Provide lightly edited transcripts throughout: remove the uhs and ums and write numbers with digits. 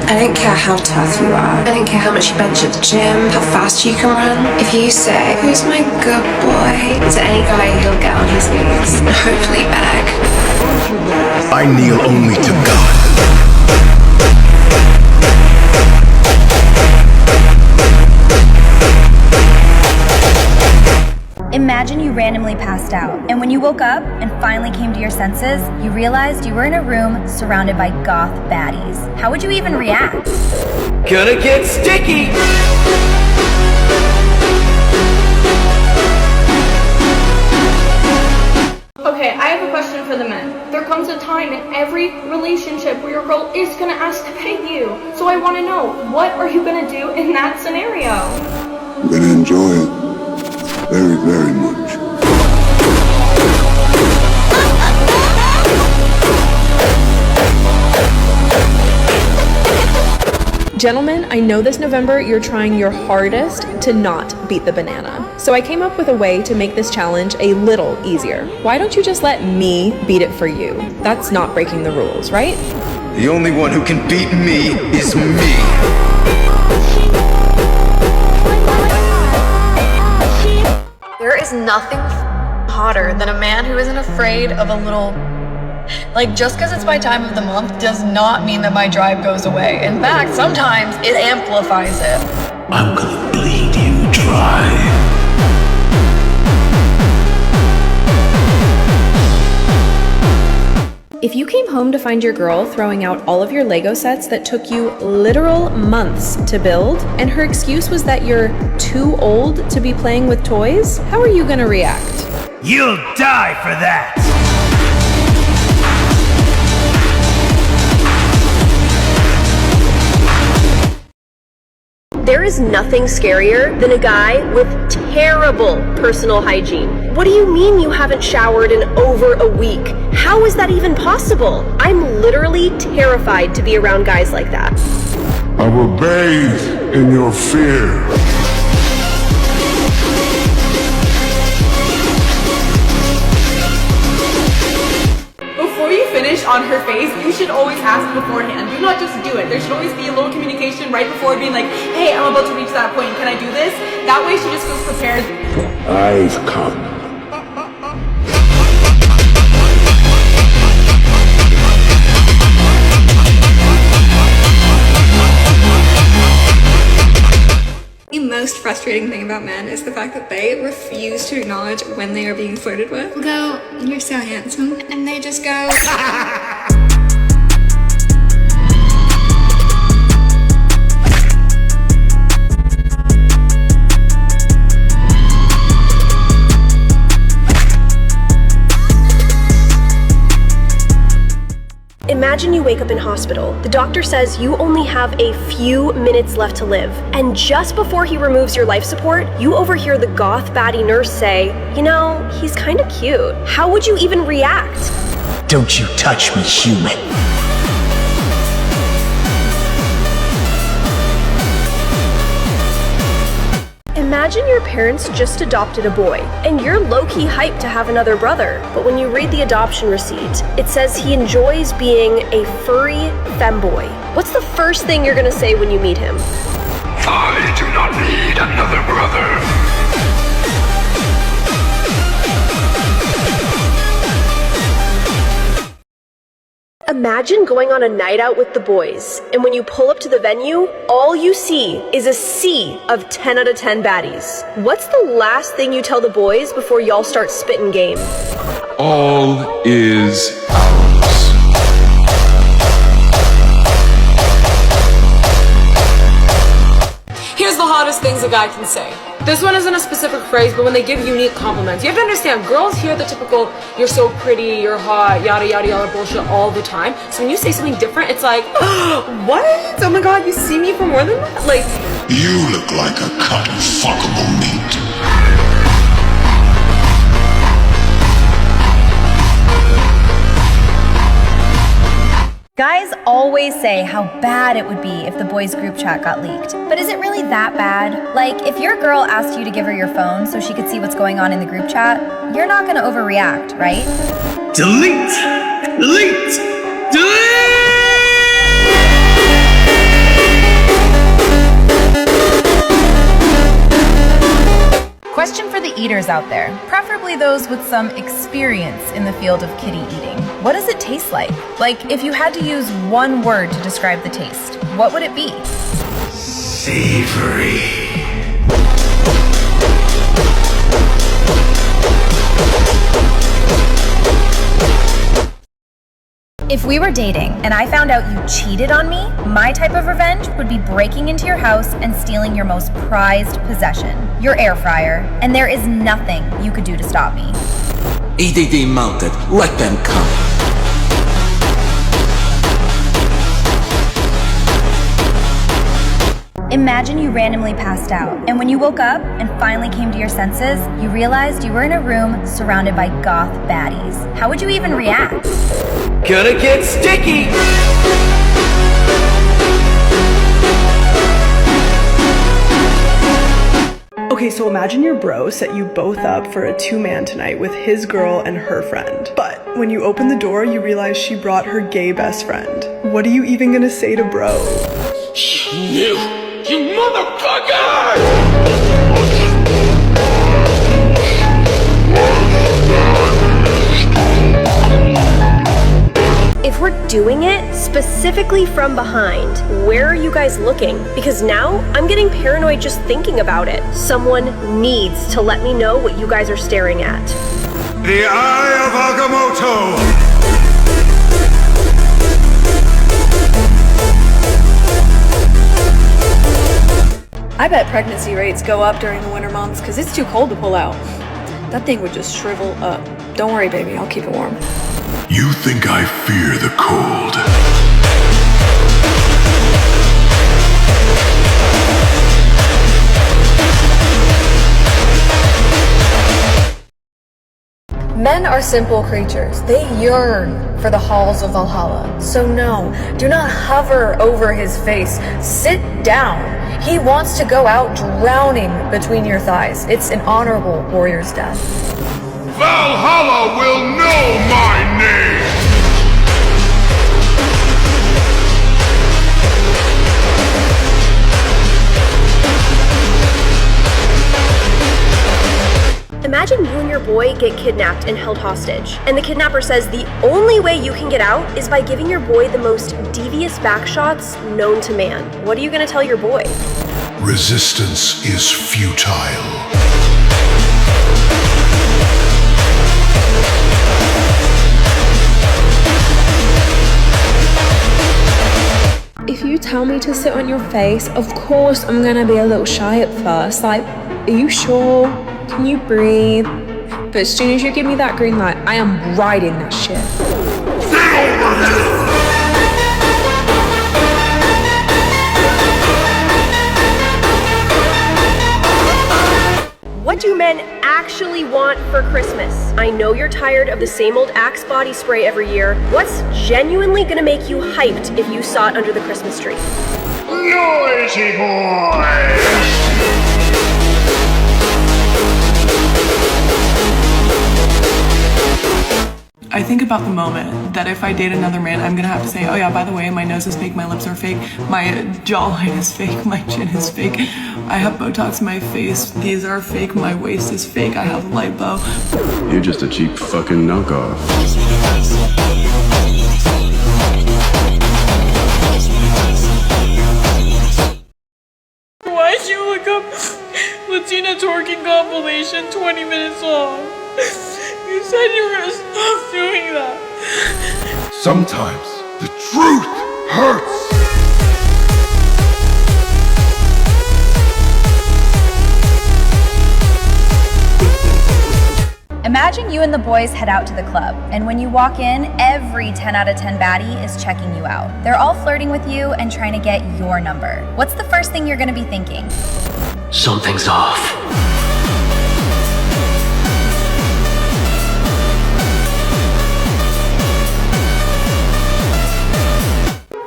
I don't care how tough you are. I don't care how much you bench at the gym, how fast you can run. If you say, who's my good boy, to any guy, he'll get on his knees and hopefully beg. I kneel only to God. Imagine you randomly passed out, and when you woke up and finally came to your senses, you realized you were in a room surrounded by goth baddies. How would you even react? Gonna get sticky! Okay, I have a question for the men. There comes a time in every relationship where your girl is gonna ask to pay you. So I wanna know, what are you gonna do in that scenario? I'm gonna enjoy it. Very, very much. Gentlemen, I know this November you're trying your hardest to not beat the banana. So I came up with a way to make this challenge a little easier. Why don't you just let me beat it for you? That's not breaking the rules, right? The only one who can beat me is me. There is nothing hotter than a man who isn't afraid of a little... Like, just because it's my time of the month does not mean that my drive goes away. In fact, sometimes it amplifies it. I'm gonna bleed you dry. If you came home to find your girl throwing out all of your Lego sets that took you literal months to build, and her excuse was that you're too old to be playing with toys, how are you gonna react? You'll die for that! There is nothing scarier than a guy with terrible personal hygiene. What do you mean you haven't showered in over a week? How is that even possible? I'm literally terrified to be around guys like that. I will bathe in your fear. Before you finish on her face, you should always ask beforehand. Do not just do it. There should always be a little communication right before being like, hey, I'm about to reach that point. Can I do this? That way she just feels prepared. I've come. The most frustrating thing about men is the fact that they refuse to acknowledge when they are being flirted with. We'll go, you're so handsome, and they just go, Imagine you wake up in hospital. The doctor says you only have a few minutes left to live. And just before he removes your life support, you overhear the goth baddie nurse say, you know, he's kind of cute. How would you even react? Don't you touch me, human. Imagine your parents just adopted a boy, and you're low-key hyped to have another brother. But when you read the adoption receipt, it says he enjoys being a furry femboy. What's the first thing you're gonna say when you meet him? I do not need another brother. Imagine going on a night out with the boys, and when you pull up to the venue, all you see is a sea of 10 out of 10 baddies. What's the last thing you tell the boys before y'all start spitting game? All is ours. Here's the hottest things a guy can say. This one isn't a specific phrase, but when they give unique compliments, you have to understand, girls hear the typical, you're so pretty, you're hot, yada yada yada bullshit all the time. So when you say something different, it's like, what? Oh my god, you see me for more than that? Like, You look like a cut of fuckable meat. Guys always say how bad it would be if the boys' group chat got leaked. But is it really that bad? Like, if your girl asked you to give her your phone so she could see what's going on in the group chat, you're not gonna overreact, right? Delete! Delete! Delete! eaters out there, preferably those with some experience in the field of kitty eating. What does it taste like? Like, if you had to use one word to describe the taste, what would it be? Savory. If we were dating and I found out you cheated on me, my type of revenge would be breaking into your house and stealing your most prized possession, your air fryer, and there is nothing you could do to stop me. EDD mounted, let them come. Imagine you randomly passed out, and when you woke up and finally came to your senses, you realized you were in a room surrounded by goth baddies. How would you even react? Gonna get sticky! Okay, so imagine your bro set you both up for a two-man tonight with his girl and her friend. But when you open the door, you realize she brought her gay best friend. What are you even gonna say to bro? You motherfucker! If we're doing it specifically from behind, where are you guys looking? Because now I'm getting paranoid just thinking about it. Someone needs to let me know what you guys are staring at. The Eye of Agamotto! I bet pregnancy rates go up during the winter months because it's too cold to pull out. That thing would just shrivel up. Don't worry, baby, I'll keep it warm. You think I fear the cold? Men are simple creatures. They yearn for the halls of Valhalla. So no, do not hover over his face. Sit down. He wants to go out drowning between your thighs. It's an honorable warrior's death. Valhalla will know my name! Imagine you and your boy get kidnapped and held hostage, and the kidnapper says the only way you can get out is by giving your boy the most devious backshots known to man. What are you gonna tell your boy? Resistance is futile. If you tell me to sit on your face, of course I'm gonna be a little shy at first. Like, are you sure? Can you breathe? But as soon as you give me that green light, I am riding that shit. What do men actually want for Christmas? I know you're tired of the same old Axe body spray every year. What's genuinely gonna make you hyped if you saw it under the Christmas tree? Noisy boy! I think about the moment that if I date another man, I'm gonna have to say, oh yeah, by the way, my nose is fake, my lips are fake, my jawline is fake, my chin is fake, I have Botox in my face, these are fake, my waist is fake, I have lipo. You're just a cheap fucking knockoff. Why'd you look up Latina twerking compilation 20 minutes long? You said you were gonna stop doing that. Sometimes the truth hurts! Imagine you and the boys head out to the club, and when you walk in, every 10 out of 10 baddie is checking you out. They're all flirting with you and trying to get your number. What's the first thing you're gonna be thinking? Something's off.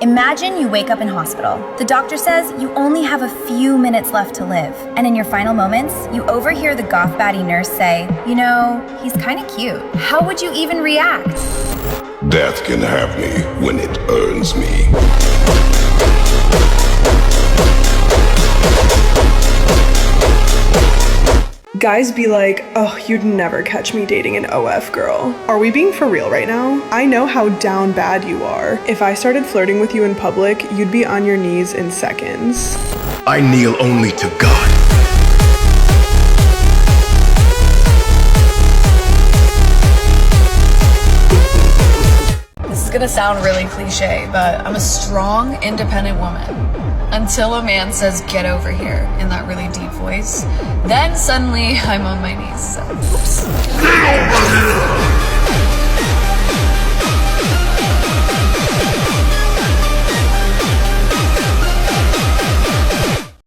Imagine you wake up in hospital. The doctor says you only have a few minutes left to live. And in your final moments, you overhear the goth baddie nurse say, you know, he's kind of cute. How would you even react? Death can have me when it earns me. Guys be like, oh, you'd never catch me dating an OF girl. Are we being for real right now? I know how down bad you are. If I started flirting with you in public, you'd be on your knees in seconds. I kneel only to God. This is gonna sound really cliche, but I'm a strong, independent woman. Until a man says, get over here, in that really deep voice, then suddenly I'm on my knees. So, oops.